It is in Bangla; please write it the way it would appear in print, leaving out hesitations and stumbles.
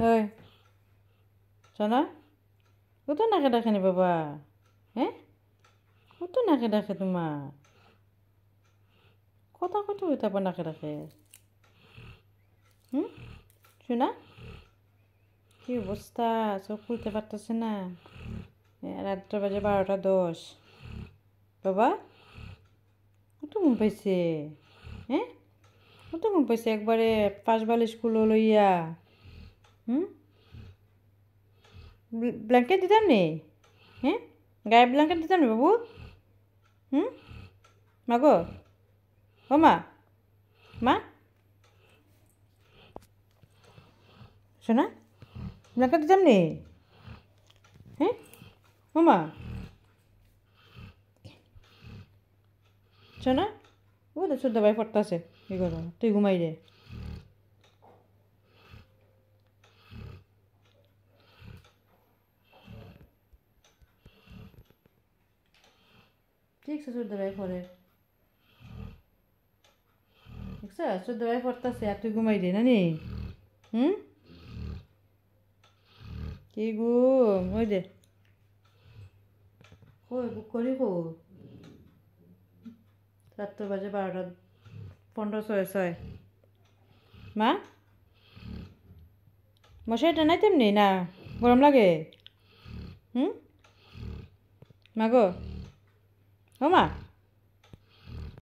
ওই সোনা, কত নাকে ডাকে নি বাবা? হ্যাঁ, কত নাকে ডাকে তোমার? কথা কত তারপর নাকে ডাকে? সোনা, কি অবস্থা? চোখ খুলতে পারতেছে না। রাত্রে বাজে 12:10। বাবা, কত ঘুম পাইছে? হ্যাঁ, কত ঘুম পাইছে? একবারে পাশ বালিশ কুলো লইয়া। ব্ল্যাঙ্কেট দিতাম নি? হ্যাঁ, গায়ে ব্ল্যাঙ্কেট দিতাম নি বাবু? মা গো, ও মা, মা শোনা, ব্ল্যাঙ্কেট দিতাম নি? হ্যাঁ, ও মা শোনা, ও তো শুদ্ধ ভাই পড়তেছে। কি করো, তুই ঘুমাই রে। ঠিক আছে, শুদ্ধ ভাই পড়ে। দেখছো, শুদ্ধ ভাই পড়তেছে আর তুই ঘুমাই রে নানি। কি ঘুম? ওই দে, কই বুক করি কো? রাত্র বাজে 12:15, 6:06। মা, মশারিটা নাই তেমনি না? গরম লাগে? মা গো, ও মা।